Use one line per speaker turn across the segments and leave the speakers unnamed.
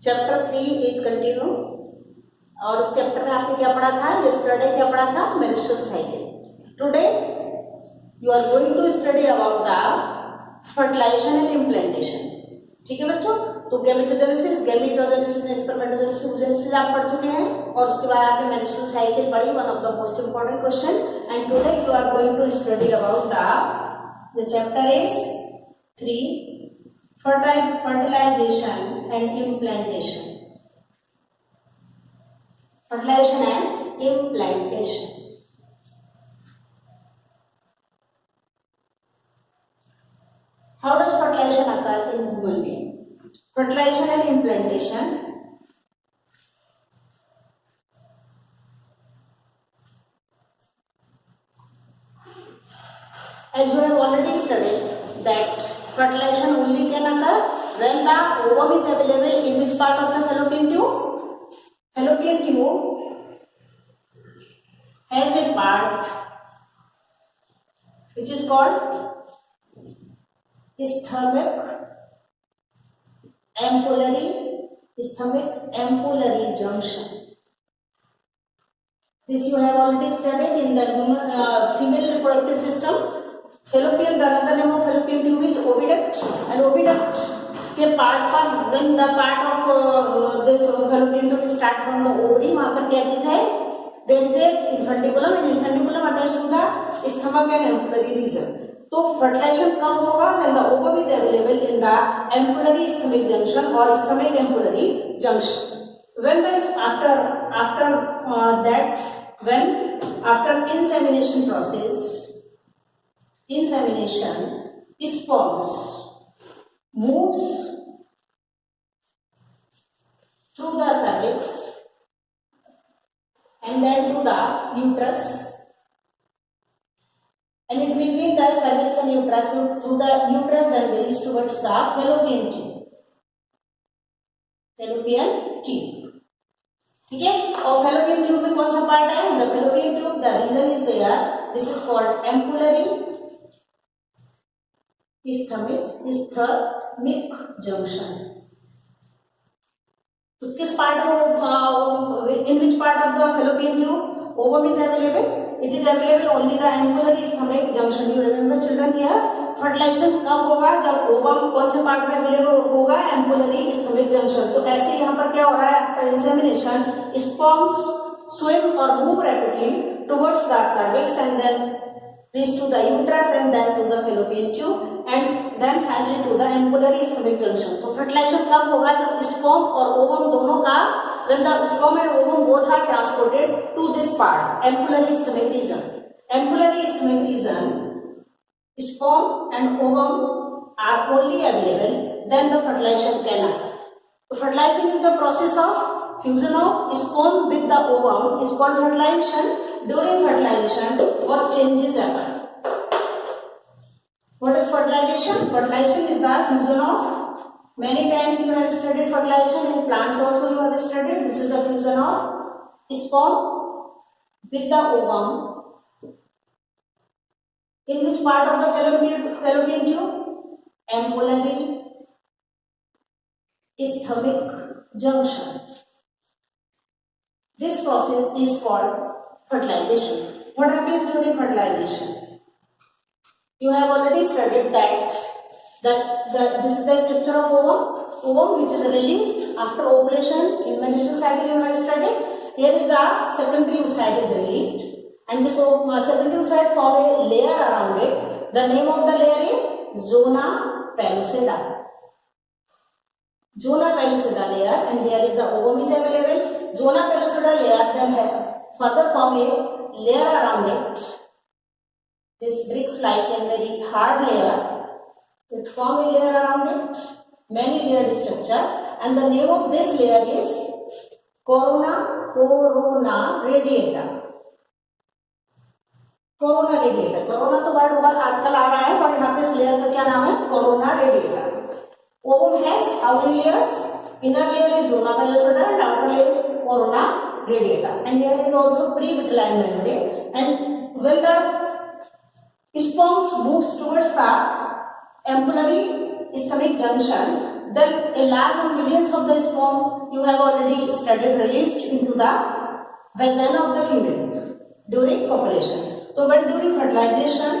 Chapter 3 is continue. और इस chapter में आपने क्या पढ़ा था? यस्टरडे क्या पढ़ा था? Menstrual cycle. Today you are going to study about the fertilization and implantation. ठीक है बच्चों, तो गैमेटोजेनेसिस, स्पर्मेटोजेनेसिस, oogenesis आप पढ़ चुके हैं और उसके बाद आपने मेंस्ट्रुअल साइकिल पढ़ी, one of the most important question. And today you are going to study about the chapter is 3 fertilization and implantation. Fertilization and implantation. How does fertilization occur in human being? Fertilization and implantation. As you have already studied that fertilization only can occur when the ovum is available in which part of the fallopian tube? Fallopian tube has a part which is called ischemic ampullary junction. This you have already studied in the female reproductive system. Fallopian, the another name of fallopian tube is oviduct, and oviduct के part पर when the part of this fallopian tube start from the ovary, वहाँ पर क्या चीज है? There is a infundiculum, and infundiculum attached to the stomach and ampullary region. तो fertilization कब होगा? When the ovum is available in the ampullary stomach junction or stomach ampullary junction. When the after insemination process, sperms moves through the cervix and then to the uterus, and in between the cervix and uterus, through the uterus then reach towards the fallopian tube. ठीक है, और fallopian tube में कौन सा part है? The fallopian tube, the region is there. This is called ampullary stomach junction. तो किस part में, in which part of the fallopian tube ovum is available? It is available only the ampullary stomach junction. You remember children here? Fertilization कब होगा? जब ovum कौन से part में available होगा? Ampullary stomach junction. तो ऐसे यहाँ पर क्या हो रहा है? After insemination sperms swim or move rapidly towards the cervix and then reach to the uterus and then to the fallopian tube and then finally to the ampullary stomach junction. तो fertilisation कब होगा? जब sperm और ovum दोनों का, when the sperm and ovum both are transported to this part, ampullary stomach region. Ampullary stomach region, sperm and ovum are only available, then the fertilization can occur. So fertilization is the process of fusion of sperm with the ovum is called fertilization. During fertilization, what changes occur? What is fertilization? Fertilization is the fusion of, many times you have studied fertilization, in plants also you have studied. This is the fusion of sperm with the ovum. In which part of the fallopian tube? Ampullary stomach junction. This process is called fertilization. What happens during fertilization? You have already studied that this is the structure of ovum which is released after ovulation. In menstrual cycle you have studied. Here is the secondary oocyte is released. And this secondary oocyte form a layer around it. The name of the layer is zona pellucida. Zona pellucida layer, and here is the ovum is available. Zona pellucida layer then further form a layer around it. This bricks-like and very hard layer. It form a layer around it, many layered structure, and the name of this layer is corona radiata. Corona radiator, corona तो word बहुत आजकल आ रहा है, और यहाँ पे इस layer का क्या नाम है? Corona radiator. Ovum has how many layers? Inner layer is zona pellucida and outer layer is corona radiata. And here is also pre-vitelline membrane. And when the sperms moves towards the ampullary stomach junction, then a large number millions of the sperm you have already studied released into the vagina of the female during copulation. So when during fertilization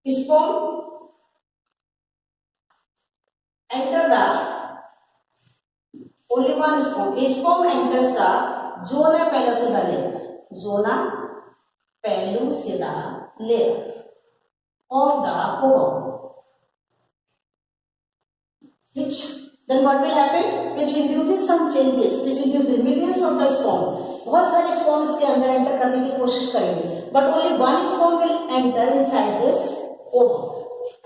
sperm enter the only one sperm. A sperm enters the zona pellucida layer of the ovum, which then what will happen? Which induces some changes, which induces millions of the sperm. बहुत सारे sperm इसके अंदर enter करने की कोशिश करेंगे, but only one sperm will enter inside this ovum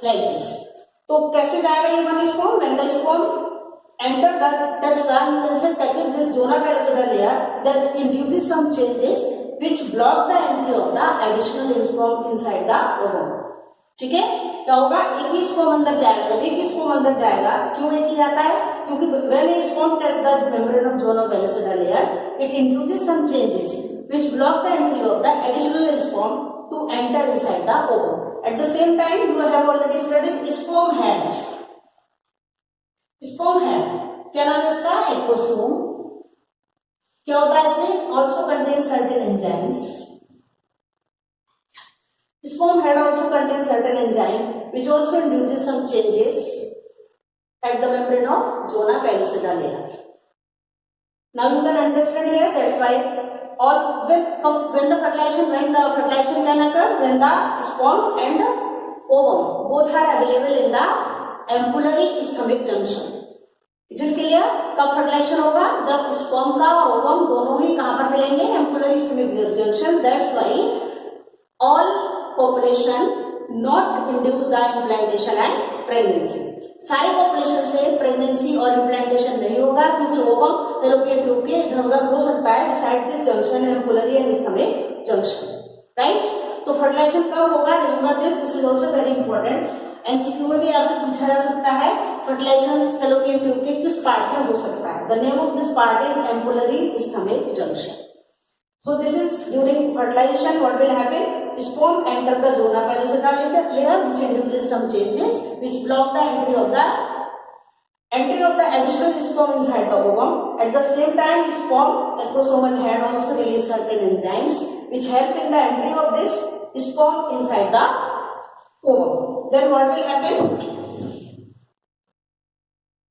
like this. तो कैसे जाएगा ये one sperm? When the sperm touches this zona pellucida layer, that induces some changes which block the entry of the additional sperm inside the ovum. ठीक है, क्या होगा? एक ही sperm अंदर जाएगा. जब एक ही स्पर्म अंदर जाएगा, क्यों एक ही जाता है? क्योंकि when a sperm touches the membrane of zona pellucida layer, it induces some changes which block the entry of the additional sperm to enter inside the ovum. At the same time, you have already studied sperm head. Sperm head क्या नाम है इसका? Acrosome. क्या होता है इसमें? Also contains certain enzymes. Sperm head also contains certain enzyme which also induces some changes at the membrane of zona pellucida layer. Now you can understand here. That's why when the fertilization can occur when the sperm and ovum both are available in the ampullary stomach junction. Is it clear? कब fertilization होगा? जब sperm का और ovum दोनों ही कहाँ पर मिलेंगे? Ampullary stomach junction. That's why all population not induce the implantation and pregnancy. सारे population से pregnancy और implantation नहीं होगा क्योंकि ovum fallopian tube के इधर-उधर हो सकता है beside this junction ampullary and stomach junction, right? तो fertilization कब होगा? Remember this is also very important. MCQ में भी आपसे पूछा जा सकता है fertilization fallopian tube के किस part में हो सकता है? The name of this part is ampullary stomach junction. So this is during fertilization what will happen? Sperm enter the zona pellucida layer which induces some changes which block the entry of the additional sperm inside the ovum. At the same time, sperm acrosomal head also release certain enzymes which help in the entry of this sperm inside the ovum. Then what will happen?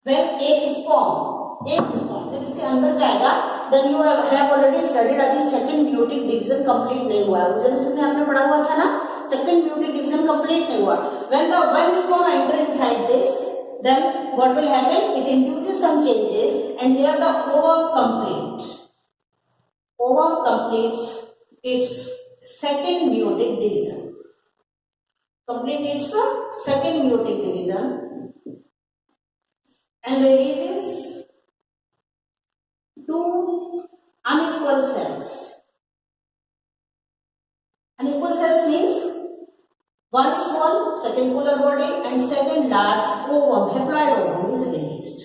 When एक sperm जब इसके अंदर जाएगा, then you have already studied अभी second meiotic division complete नहीं हुआ है. Genesis में आपने पढ़ा हुआ था ना, second meiotic division complete नहीं हुआ. When the one sperm enter inside this, then what will happen? It induces some changes, and here the ovum completes its second meiotic division. And releases two unequal cells. Unequal cells means one small second polar body and second large ovum, haploid ovum is released.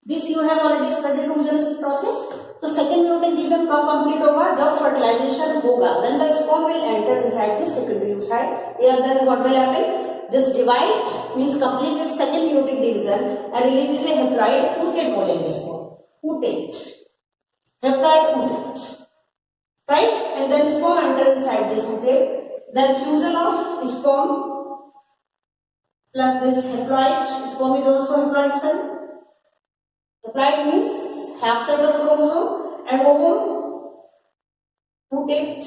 This you have already studied oogenesis process. तो second meiotic division कब complete होगा? जब fertilization होगा. When the sperm will enter inside the secondary oocyte, here then what will happen? This divide means complete its second meiotic division and releases a haploid ootate बोलेंगे इसको. Haploid ootate, right? And then sperm enter inside this ootate. Then fusion of sperm plus this haploid. Sperm is also haploid cell. Haploid means half set of chromosome, and ovum ootate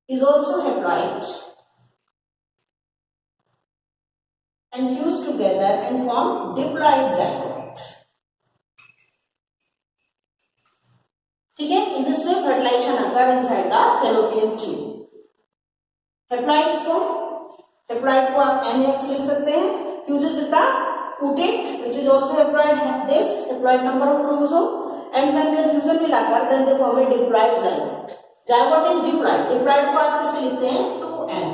is also haploid. And fuse together and form diploid zygote. ठीक है? In this way fertilization occur inside the fallopian tube. Haploid sperm, haploid को आप NAX लिख सकते हैं. Fusion with the ootate, which is also haploid, this haploid number of chromosome, and when their fusion will occur, then they form a diploid zygote. Zygote is diploid. Diploid को आप किससे लिखते हैं? 2N.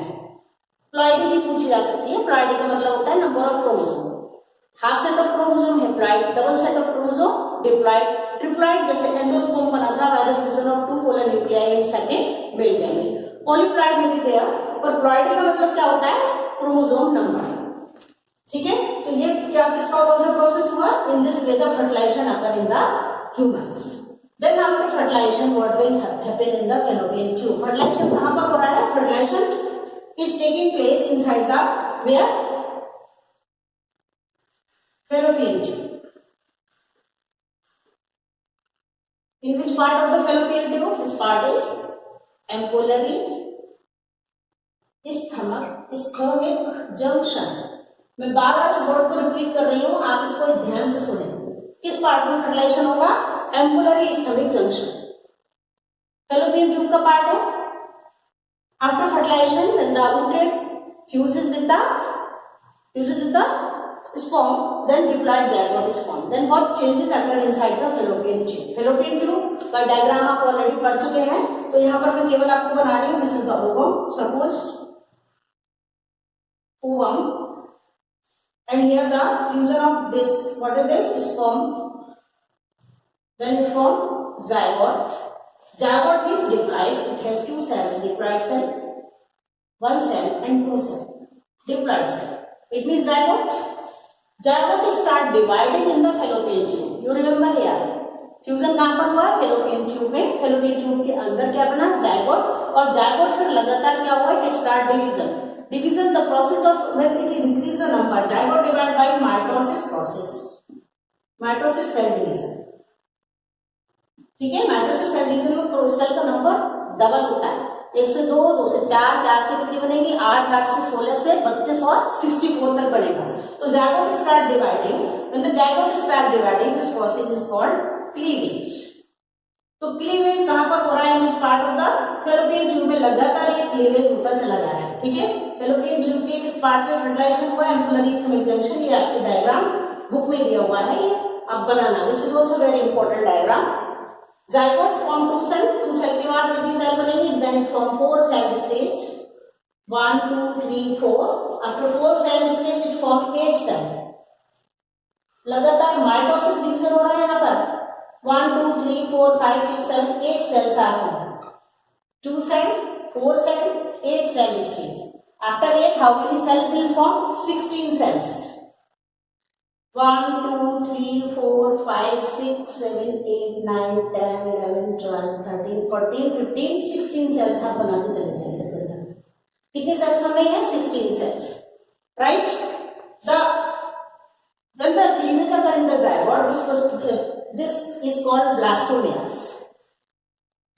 प्लॉइडी भी पूछी जा सकती है. प्लॉइडी का मतलब होता है number of chromosome. Half set of chromosome haploid, double set of chromosome diploid, triploid जैसे एंडोस्पर्म बना था by the fusion of two polar nuclei in second male gamete. Polyploid में भी दिया. पर प्लॉइडी का मतलब क्या होता है? Chromosome number. ठीक है, तो ये क्या किसका कौन सा प्रोसेस हुआ? In this way the fertilization occur in the humans. Then after fertilization what will happen in the fallopian tube? Fertilization कहां पर हो रहा है? Fertilization is taking place inside the where? Fallopian tube. In which part of the fallopian tube? This part is ampullary stomach junction. मैं बार बार इस word को repeat कर रही हूँ, आप इसको ध्यान से सुने। किस पार्ट में फर्टिलाइजेशन होगा? Ampullary stomach junction, fallopian tube का पार्ट है। After fertilization, when the oocyte fuses with the sperm, then diploid zygote is formed. Then what changes occur inside the fallopian tube? Fallopian tube का diagram आप already पढ़ चुके हैं, तो यहाँ पर मैं केवल आपको बना रही हूँ। This is the ovum, suppose ovum, and here the fusion of this, what is this? Sperm, then it form zygote. Zygote is diploid. It has two cells, diploid cell, one cell and two cell. Diploid cell. It means zygote. Zygote start dividing in the fallopian tube. You remember here. Fusion कहाँ पर हुआ? fallopian tube में। fallopian tube के अंदर क्या बना? zygote। और zygote फिर लगातार क्या हुआ? It start division. Division the process of when it increase the number. Zygote divide by mitosis process. Mitosis cell division. ठीक है, माइटोसिस सेल डिवीजन में सेल का नंबर डबल होता है। 1 से 2, 2 से 4, 4 से कितनी बनेगी? 8, 8 से 16 से 32 और 64 तक बनेगा। तो zygote start dividing. When the zygote start dividing, this process is called cleavage. तो क्लीवेज कहाँ पर हो रहा है? इस part of the fallopian tube में लगातार ये क्लीवेज होता चला जा रहा है। ठीक है, फैलोपियन ट्यूब के इस पार्ट में फर्टिलाइजेशन हुआ, एम्पुलरी स्टमक जंक्शन। ये आपके डायग्राम बुक में दिया हुआ है, ये आप बनाना। This is also very important diagram. Zygote form two cell के बाद कितनी सेल बनेगी? Then it form 4 cell stage, 1, 2, 3, 4. After 4 cell stage it form 8 cell. लगातार माइटोसिस डिवीजन हो रहा है यहाँ पर। 1, 2, 3, 4, 5, 6, 7, 8 cells are formed. 2 cell, 4 cell, 8 cell stage. After 8, how many cells will form? 16 cells. 1, 2, 3, 4, 5, 6, 7, 8, 9, 10, 11, 12, 13, 14, 15, 16 cells आप बनाते चले जाएंगे इसके अंदर। कितने सेल्स हम हैं? 16 cells, right? When the cleavage occur in the zygote, this is called blastomeres.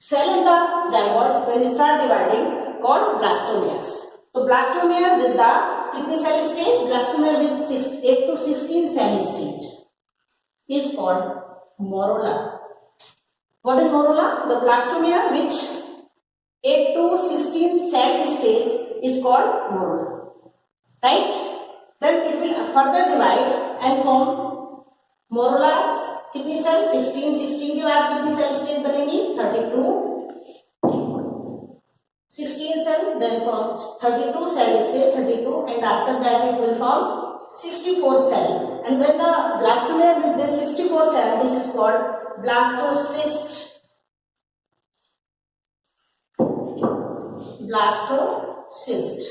Cell in the zygote when it start dividing called blastomeres. तो ब्लास्टोमेयर विद द कितनी cell stage? Blastomere with 8 to 16 cell stage is called morolla. What is morolla? The blastomere which 8 to 16 cell stage is called morolla. Right? Then it will further divide and form morolla. कितनी cell? 16. 16 के बाद कितनी cell stage बनेगी? 32. 16 cell, then form 32 cell stage, 32, and after that it will form 64 cell. And when the blastomere with this 64 cell, this is called blastocyst. Blastocyst.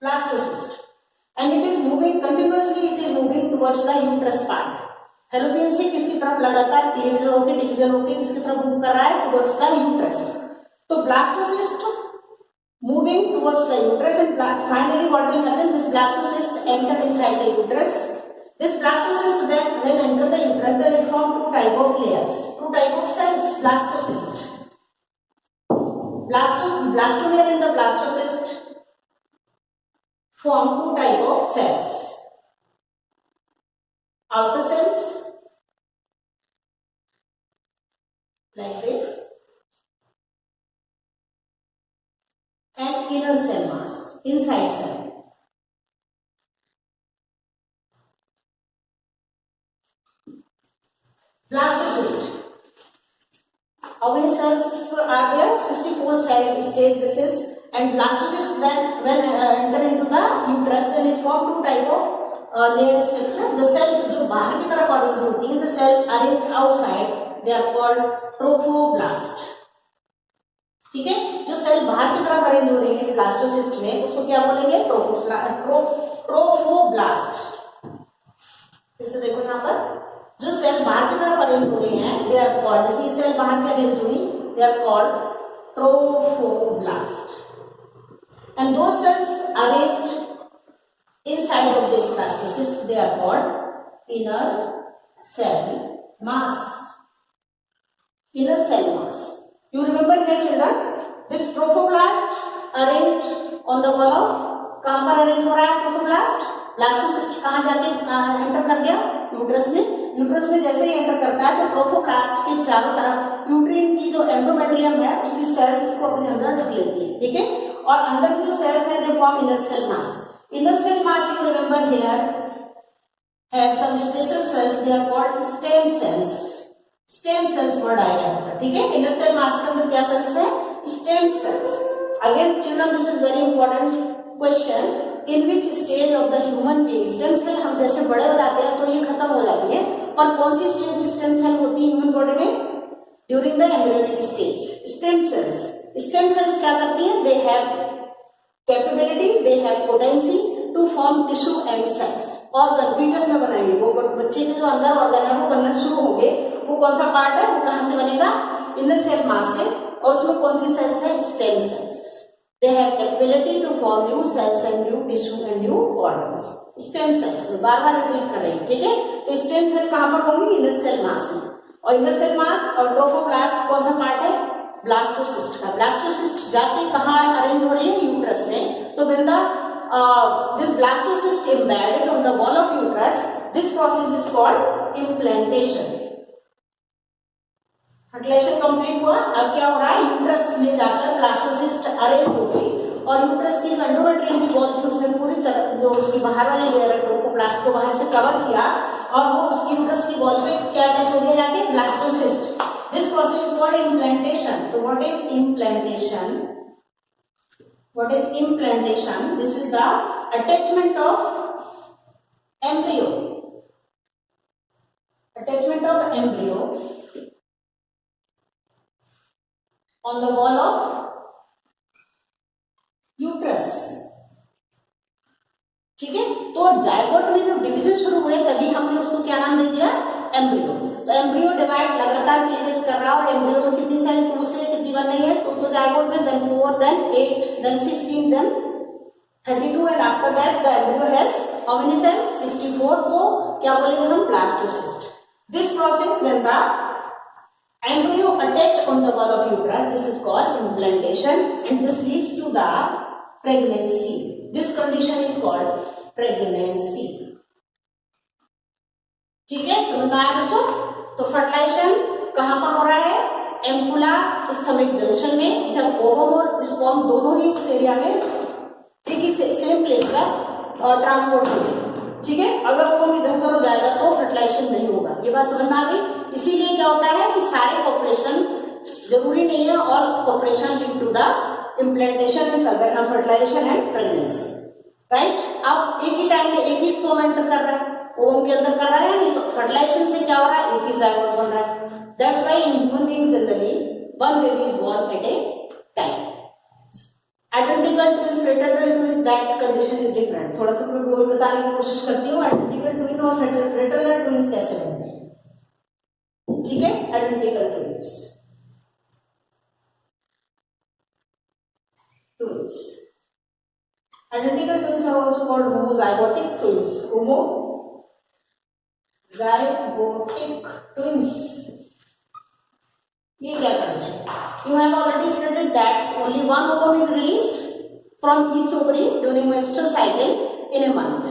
Blastocyst. And it is moving continuously. It is moving towards the uterus part. Fallopian से किसकी तरफ लगातार cleavage होकर division होकर किसकी तरफ move कर रहा है? Towards the uterus. तो blastocyst moving towards the uterus and finally what will happen? This blastocyst enter inside the uterus. This blastocyst then when enter the uterus, then it form two type of layers, two type of cells. Blastocyst, blastomere in the blastocyst form two type of cells. Outer cells like this and inner cell mass, inside cell. Blastocyst. How many cells are there? 64 cell stage this is. And blastocyst then when enter into the uterus, then it form two type of layered structure. The cell जो बाहर की तरफ arrange होती है, the cell arranged outside, they are called trophoblast. ठीक है। जो cell बाहर की तरफ अरेंज हो रही है इस ब्लास्टोसिस्ट में उसको क्या बोलेंगे, ट्रोफोब्लास्ट। फिर से देखो यहाँ पर जो सेल बाहर की तरफ अरेंज हो रही हैं दे आर कॉल्ड, जैसे सेल बाहर की अरेंज हुई they are called trophoblast and दो cells arranged inside of this blastocyst they are called inner cell mass. Inner cell mass. You remember here children, this trophoblast arranged on the wall of, कहाँ पर arrange हो रहा है trophoblast, blastocyst कहाँ जाके enter कर गया, यूट्रस में। यूट्रस में जैसे ही एंटर करता है तो ट्रोफोब्लास्ट के चारों तरफ यूट्रीन की जो एंडोमेट्रियम है उसकी सेल्स इसको अपने अंदर ढक लेती है, ठीक है। और अंदर की जो सेल्स है they form inner cell mass. Inner cell mass, you remember here, have some special cells. They are called stem cells. Stem cells word आएगा यहाँ पर, ठीक है। Inner cell mass के अंदर क्या cells है, stem cells. Again, children, this is very important question. In which stage of the human being stem cell, हम जैसे बड़े हो जाते हैं तो ये खत्म हो जाती है, और कौन सी स्टेज में स्टेम सेल होती है ह्यूमन बॉडी में, during the embryonic stage. Stem cells क्या करती हैं, they have capability, they have potency to form tissue and cells. Organ fetus में बनाएंगे, वो बच्चे के जो अंदर ऑर्गन है वो बनना शुरू होंगे. वो कौन सा पार्ट है, वो कहां से बनेगा, इनर सेल मास से. और उसमें कौन सी सेल्स है, stem cells. They have capability to form new cells and new tissue and new organs. Stem cells में बार बार रिपीट कर रही है, ठीक है। तो स्टेम सेल कहां पर होंगी, इनर सेल मास में. और इनर सेल मास और ट्रोफोब्लास्ट कौन सा पार्ट है, ब्लास्टोसिस्ट का. ब्लास्टोसिस्ट जाके कहाँ अरेंज हो रही है, यूट्रस में. तो when this blastocyst embedded on the wall of uterus, this process is called implantation. Fertilization complete हुआ. अब क्या हो रहा है, यूट्रस में जाकर ब्लास्टोसिस्ट अरेंज हो गई और यूट्रस की जो एंडोमेट्रियम की वॉल थी उसने पूरी जो उसकी बाहर वाली लेयर है ट्रोफोब्लास्ट को बाहर से कवर किया और वो उसकी यूट्रस की वॉल पे क्या अटैच हो गया जाके, blastocyst. This process is called implantation. So what is implantation? What is implantation? This is the attachment of embryo. Attachment of embryo on the wall of uterus. ठीक है. तो जायगोट में जब डिवीजन शुरू हुए तभी हमने उसको क्या नाम दे दिया, एम्ब्रियो. तो एम्ब्रियो डिवाइड लगातार क्लीवेज कर रहा है और एम्ब्रियो में कितनी सेल, 2 से कितनी बन रही है, 2 तो जायगोट में, then 4, then 8, then 16, then 32 and after that the embryo has how many cell, 64 को क्या बोलेंगे हम, blastocyst. This process when the embryo attach on the wall of uterus, this is called implantation and this leads to the pregnancy. This condition is called pregnancy. ठीक है, समझ में आया बच्चों. तो फर्टिलाइजेशन कहां पर हो रहा है, एम्पुला स्टमक जंक्शन में, जब ओवम और स्पर्म दोनों ही उस एरिया में एक ही सेम प्लेस पर ट्रांसपोर्ट होंगे. ठीक है. अगर ओवम इधर उधर हो जाएगा तो फर्टिलाइजेशन नहीं होगा. ये बात समझ में आ गई. इसीलिए क्या होता है कि सारे पॉपुलेशन, जरूरी नहीं है all population lead to the implantation and fertilization and pregnancy. Right. अब एक ही टाइम में एक ही स्पर्म एंटर कर रहा है, ओवम के अंदर कर रहा है, नहीं तो फर्टिलाइजेशन से क्या हो रहा है, एक ही जायगोट बन रहा है. That's why in human being generally one baby is born at a time. Identical twins, fraternal twins, that condition is different. थोड़ा सा मैं बताने की कोशिश करती हूँ आइडेंटिकल ट्विन और फ्रेटर्नल ट्विंस कैसे बनते हैं. ठीक है. Identical twins, identical twins are also called homozygotic twins. Homozygotic twins. ये क्या condition, you have already stated that only one ovum is released from each ovary during menstrual cycle in a month,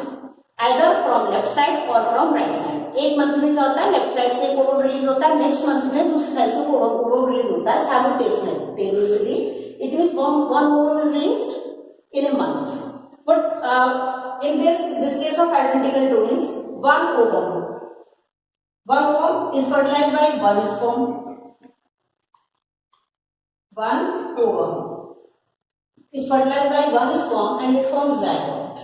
either from left side or from right side. एक month में क्या होता है, left side से एक ovum release होता है, next month में दूसरी साइड से ओवम रिलीज होता है simultaneously. It means one ovum is released in a month. But in this case of identical twins, one ovum is fertilized by one sperm. One ovum is fertilized by one sperm and it forms zygote.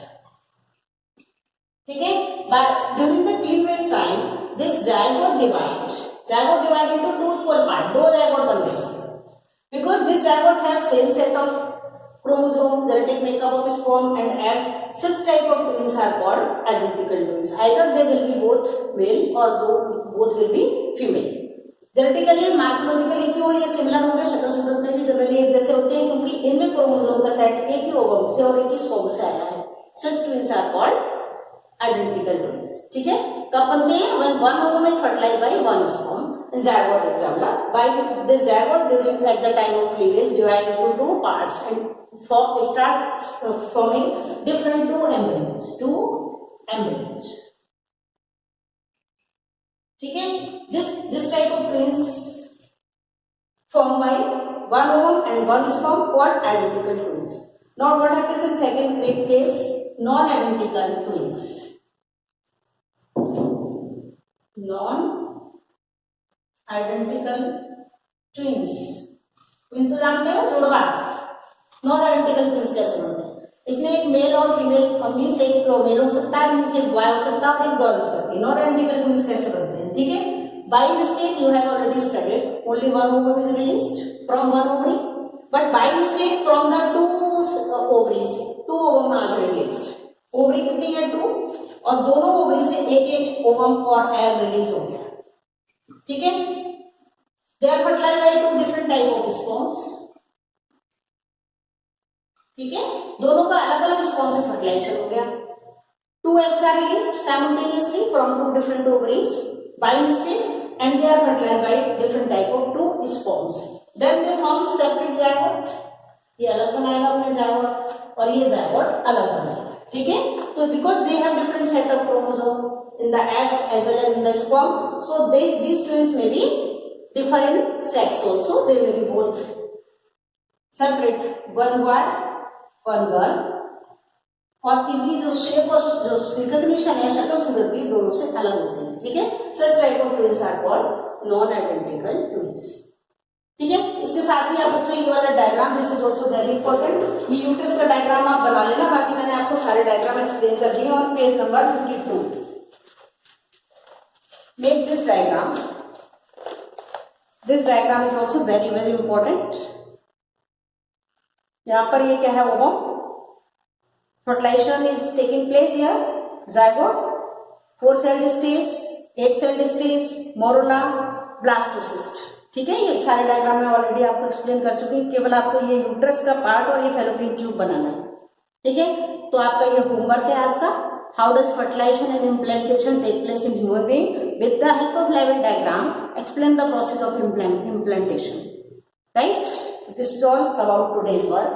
ठीक है. But during the cleavage time, this zygote divide into two equal parts. दो zygote बन गए. because this zygote have same set of chromosome, genetic makeup of sperm and egg. Such type of twins are called identical twins. Either they will be both male or both will be female. Genetically morphologically क्यों ये similar होंगे, शक्ल सूरत में भी generally एक जैसे होते हैं, क्योंकि इनमें क्रोमोसोम का सेट एक ही ओवम से और एक ही स्पर्म से आया है. Such twins are called identical twins. ठीक है, कब बनते हैं? when one ovum is fertilized by one sperm and zygote is developed. By this zygote during at the time of cleavage divide into two parts and start forming different two embryos. ठीक है, this type of twins formed by one ovum and one sperm called identical twins. Now what happens in second case? Non-identical twins. Non-identical twins. Twins तो जानते हो, जुड़वा. Non-identical twins कैसे बनते हैं? इसमें एक मेल और फीमेल मीन्स एक मेल हो सकता है, मीन्स एक बॉय हो सकता है और एक गर्ल हो सकती है. Non-identical twins कैसे बनते हैं? ठीक है, by mistake you have already studied only one ovum is released from one ovary, but by mistake from the two ovaries two ovum are released. Ovary कितनी है? 2, और दोनों ओवरी से एक एक ओवम और एग रिलीज हो गया. ठीक है, they are fertilized by two different type of sperms. ठीक है, दोनों का अलग अलग स्पर्म से फर्टिलाइजेशन हो गया. 2 eggs are released simultaneously from 2 different ovaries by mistake and they are fertilized by different type of 2 sperms. Then they form separate zygote. ये अलग बनाएगा अपने zygote और ये zygote अलग बनाएगा. ठीक है, तो because they have different set of chromosome in the eggs as well as in the sperm, so these twins may be differ in sex also. They may be both separate, one boy one girl, और इनकी जो shape और जो recognition है, शक्ल सूरत भी दोनों से अलग होते हैं. ठीक है, such type of twins are called non identical twins. ठीक है, इसके साथ ही आप बच्चों ये वाला diagram, this is also very important. ये यूट्रस का डायग्राम आप बना लेना, बाकी मैंने आपको सारे डायग्राम एक्सप्लेन कर दिए on page number 52. Make this diagram. This diagram is also very very important. यहाँ पर ये क्या है? Ovum. Fertilization is taking place here. Zygote, 4-celled stage, 8-celled stage, morula, blastocyst. ठीक है, ये सारे डायग्राम में ऑलरेडी आपको एक्सप्लेन कर चुकी हूँ. केवल आपको ये यूट्रस का पार्ट और ये फैलोपियन ट्यूब बनाना है. ठीक है, तो आपका ये होमवर्क है आज का. How does fertilization and implantation take place in human being with the help of level diagram. Explain the process of implantation. Right, this is all about today's work.